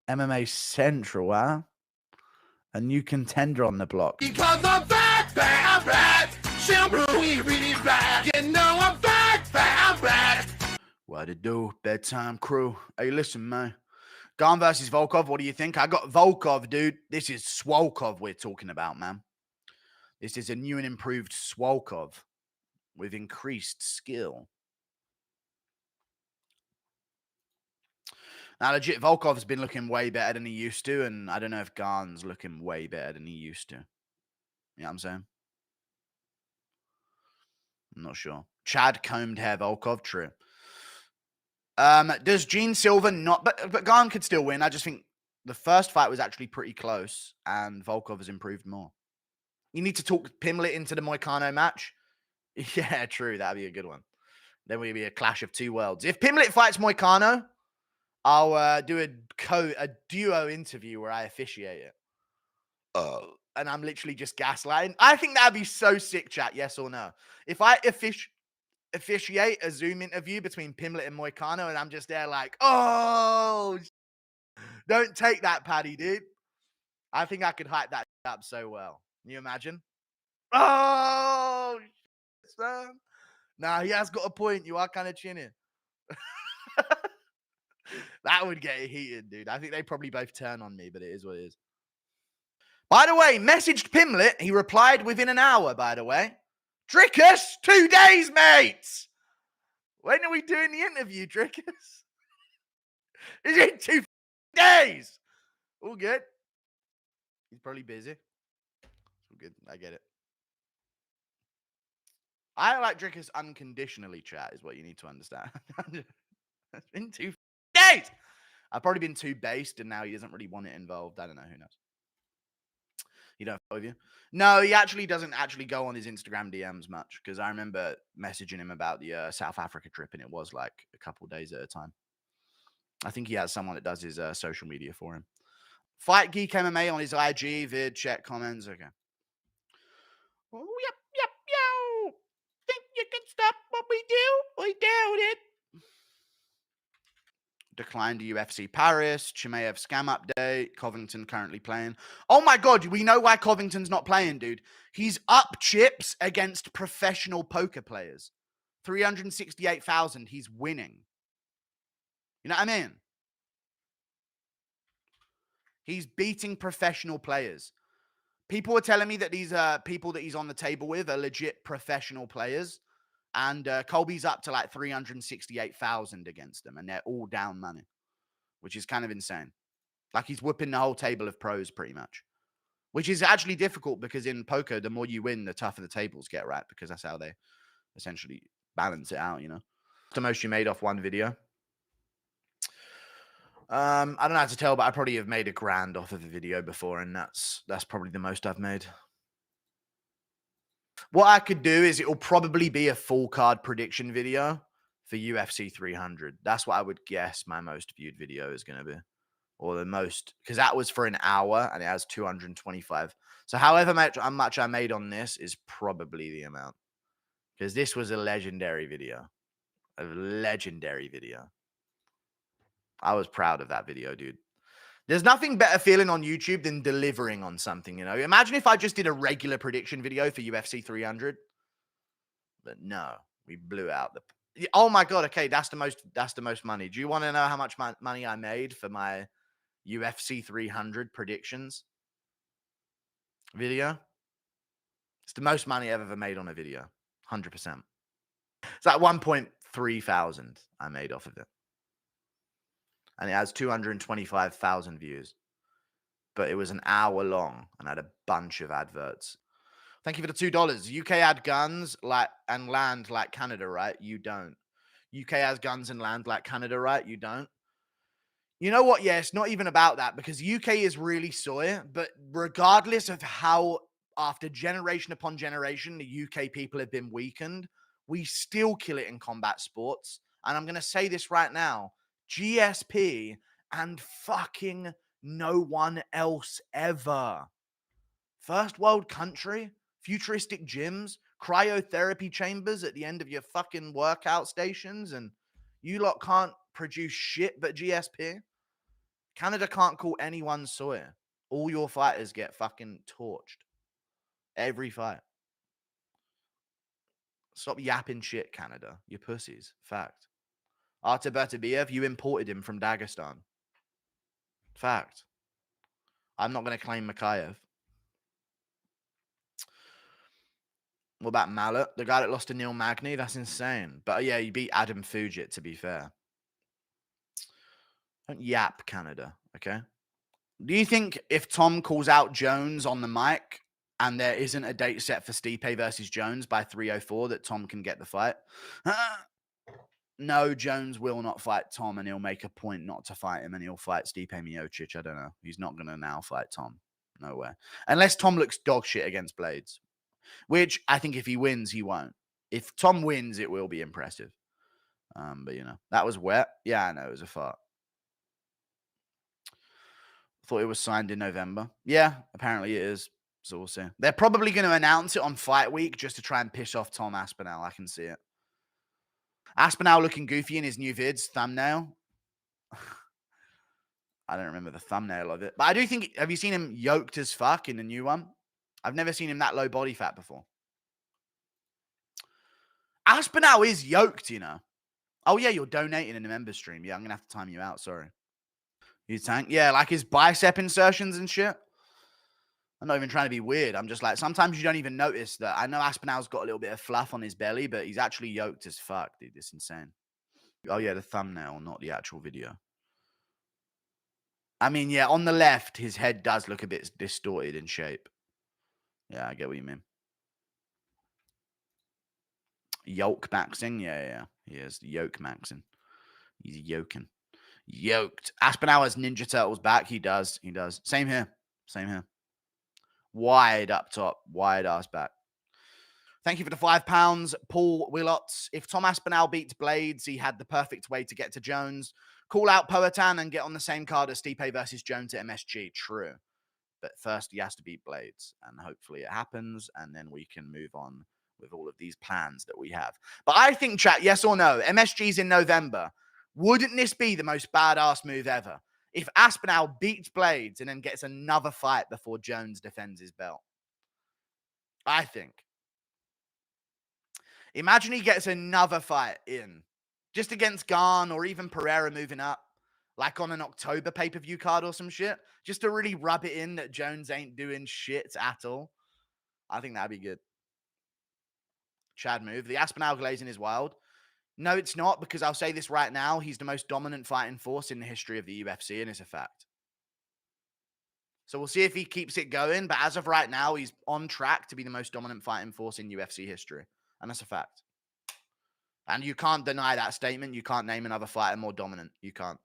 MMA Central, huh? A new contender on the block. Because I'm fat, fat, fat. Shampoo, really bad. You know I'm fat, fat, fat. What it do, bedtime crew? Hey, listen, man. Garn versus Volkov, what do you think? I got Volkov, dude. This is Swolkov we're talking about, man. This is a new and improved Swolkov with increased skill. Now, legit, Volkov's been looking way better than he used to, and I don't know if Garn's looking way better than he used to. You know what I'm saying? I'm not sure. Chad combed hair Volkov, true. Does Gene Silver not... But Garn could still win. I just think the first fight was actually pretty close, and Volkov has improved more. You need to talk Pimlet into the Moicano match. Yeah, true. That'd be a good one. Then we'd be a clash of two worlds. If Pimlet fights Moicano, I'll do a duo interview where I officiate it. And I'm literally just gaslighting. I think that'd be so sick, chat. Yes or no? If I officiate a Zoom interview between Pimlet and Moicano, and I'm just there like, oh, don't take that, Paddy, dude. I think I could hype that up so well. Can you imagine? Oh, son. Nah, he has got a point. You are kind of chinning. That would get it heated, dude. I think they probably both turn on me, but it is what it is. By the way, messaged Pimlet. He replied within an hour, by the way. Drickus, 2 days, mates. When are we doing the interview, Drickus? Is it 2 days? All good. He's probably busy. All good. I get it. I like Drickus unconditionally, chat, is what you need to understand. It's been 2 days. I've probably been too based, and now he doesn't really want it involved. I don't know. Who knows? You don't with you? No, he actually doesn't actually go on his Instagram DMs much, because I remember messaging him about the South Africa trip, and it was like a couple days at a time. I think he has someone that does his social media for him. Fight Geek MMA on his IG, vid, check, comments. Okay. Oh, yep, yo. Think you can stop what we do? We doubt it. Declined to UFC Paris. Chimaev scam update. Covington currently playing. Oh my God, we know why Covington's not playing, dude. He's up chips against professional poker players. 368,000. He's winning. You know what I mean? He's beating professional players. People were telling me that these people that he's on the table with are legit professional players. And Colby's up to like 368,000 against them. And they're all down money, which is kind of insane. Like he's whooping the whole table of pros pretty much, which is actually difficult because in poker, the more you win, the tougher the tables get, right? Because that's how they essentially balance it out, you know? The most you made off one video. I don't know how to tell, but I probably have made $1,000 off of a video before, and that's probably the most I've made. What I could do is it will probably be a full card prediction video for UFC 300. That's what I would guess my most viewed video is going to be. Or the most, because that was for an hour and it has 225. So however much I made on this is probably the amount. Because this was a legendary video. A legendary video. I was proud of that video, dude. There's nothing better feeling on YouTube than delivering on something, you know? Imagine if I just did a regular prediction video for UFC 300. But no, we blew out the... Oh my God, okay, that's the most money. Do you want to know how much money I made for my UFC 300 predictions video? It's the most money I've ever made on a video. 100%. It's like 1.3 thousand I made off of it. And it has 225,000 views. But it was an hour long and had a bunch of adverts. Thank you for the $2. UK had guns and land like Canada, right? You don't. UK has guns and land like Canada, right? You don't. You know what? Yeah, it's not even about that because UK is really soy. But regardless of how, after generation upon generation, the UK people have been weakened, we still kill it in combat sports. And I'm going to say this right now. GSP and fucking no one else ever. First world country, futuristic gyms, cryotherapy chambers at the end of your fucking workout stations, and you lot can't produce shit but GSP? Canada can't call anyone Sawyer. All your fighters get fucking torched. Every fight. Stop yapping shit, Canada. You pussies. Fact. Artur Beterbiev, you imported him from Dagestan. Fact. I'm not going to claim Mikhaev. What about Mallet? The guy that lost to Neil Magny? That's insane. But yeah, you beat Adam Fugit, to be fair. Don't yap, Canada, okay? Do you think if Tom calls out Jones on the mic and there isn't a date set for Stipe versus Jones by 3:04 that Tom can get the fight? No, Jones will not fight Tom, and he'll make a point not to fight him, and he'll fight Stipe Miocic. I don't know. He's not going to now fight Tom. No way. Unless Tom looks dog shit against Blades, which I think if he wins, he won't. If Tom wins, it will be impressive. But, you know, that was wet. Yeah, I know. It was a fart. Thought it was signed in November. Yeah, apparently it is. So we'll see. They're probably going to announce it on fight week just to try and piss off Tom Aspinall. I can see it. Aspinall looking goofy in his new vids thumbnail. I don't remember the thumbnail of it. But I do think, have you seen him yoked as fuck in the new one? I've never seen him that low body fat before. Aspinall is yoked, you know. Oh, yeah, you're donating in the member stream. Yeah, I'm going to have to time you out. Sorry. You tank? Yeah, like his bicep insertions and shit. I'm not even trying to be weird. I'm just like, sometimes you don't even notice that. I know Aspinall's got a little bit of fluff on his belly, but he's actually yoked as fuck, dude. It's insane. Oh, yeah, the thumbnail, not the actual video. I mean, yeah, on the left, his head does look a bit distorted in shape. Yeah, I get what you mean. Yoke maxing? Yeah. He is yoke maxing. He's yoking. Yoked. Aspinall has Ninja Turtles back. He does. Same here. Wide up top. Wide ass back. Thank you for the £5. Paul Willotts. If Tom Aspinall beats Blades, he had the perfect way to get to Jones. Call out Poatan and get on the same card as Stipe versus Jones at MSG. True. But first, he has to beat Blades. And hopefully it happens. And then we can move on with all of these plans that we have. But I think, chat, yes or no, MSG's in November. Wouldn't this be the most badass move ever? If Aspinall beats Blades and then gets another fight before Jones defends his belt. I think. Imagine he gets another fight in. Just against Garn or even Pereira moving up. Like on an October pay-per-view card or some shit. Just to really rub it in that Jones ain't doing shit at all. I think that'd be good. Chad move. The Aspinall glazing is wild. No, it's not, because I'll say this right now. He's the most dominant fighting force in the history of the UFC, and it's a fact. So we'll see if he keeps it going. But as of right now, he's on track to be the most dominant fighting force in UFC history. And that's a fact. And you can't deny that statement. You can't name another fighter more dominant. You can't.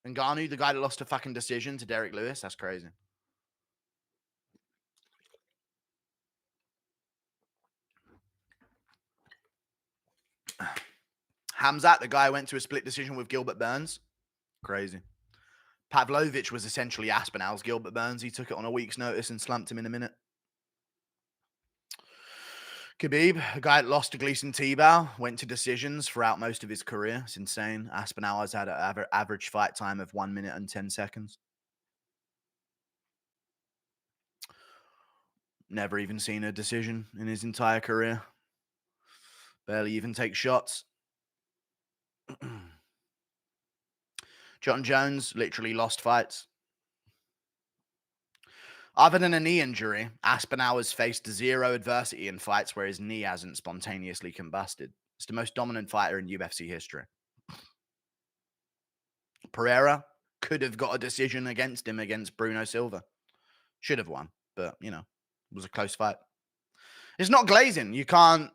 Ngannou, the guy that lost a fucking decision to Derek Lewis, that's crazy. Hamzat, the guy who went to a split decision with Gilbert Burns. Crazy. Pavlovich was essentially Aspinall's Gilbert Burns. He took it on a week's notice and slumped him in a minute. Khabib, a guy that lost to Gleason Tebow, went to decisions throughout most of his career. It's insane. Aspinall has had an average fight time of 1 minute and 10 seconds. Never even seen a decision in his entire career. Barely even take shots. John Jones literally lost fights. Other than a knee injury, Aspinall has faced zero adversity in fights where his knee hasn't spontaneously combusted. It's the most dominant fighter in UFC history. Pereira could have got a decision against him against Bruno Silva. Should have won, but, you know, it was a close fight. It's not glazing. You can't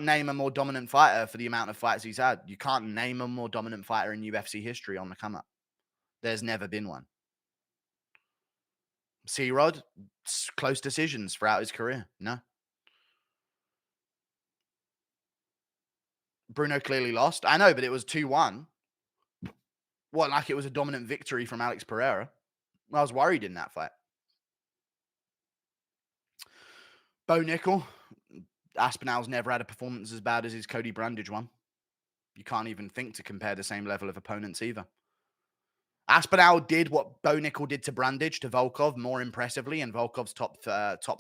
name a more dominant fighter for the amount of fights he's had. You can't name a more dominant fighter in UFC history on the come up. There's never been one. C-Rod, close decisions throughout his career. No. Bruno clearly lost. I know, but it was 2-1. What, like it was a dominant victory from Alex Pereira? I was worried in that fight. Bo Nickel. Aspinall's never had a performance as bad as his Cody Brundage one. You can't even think to compare the same level of opponents either. Aspinall did what Bo Nickel did to Brandage to Volkov more impressively, and Volkov's top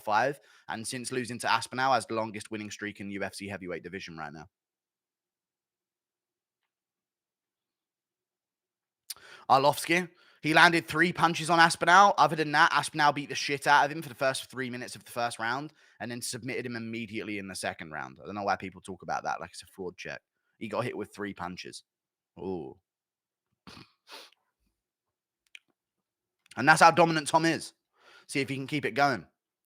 5. And since losing to Aspinall, has the longest winning streak in UFC heavyweight division right now. Arlovsky, he landed 3 punches on Aspinall. Other than that, Aspinall beat the shit out of him for the first 3 minutes of the first round and then submitted him immediately in the second round. I don't know why people talk about that like it's a fraud check. He got hit with 3 punches. Ooh. And that's how dominant Tom is. See if he can keep it going.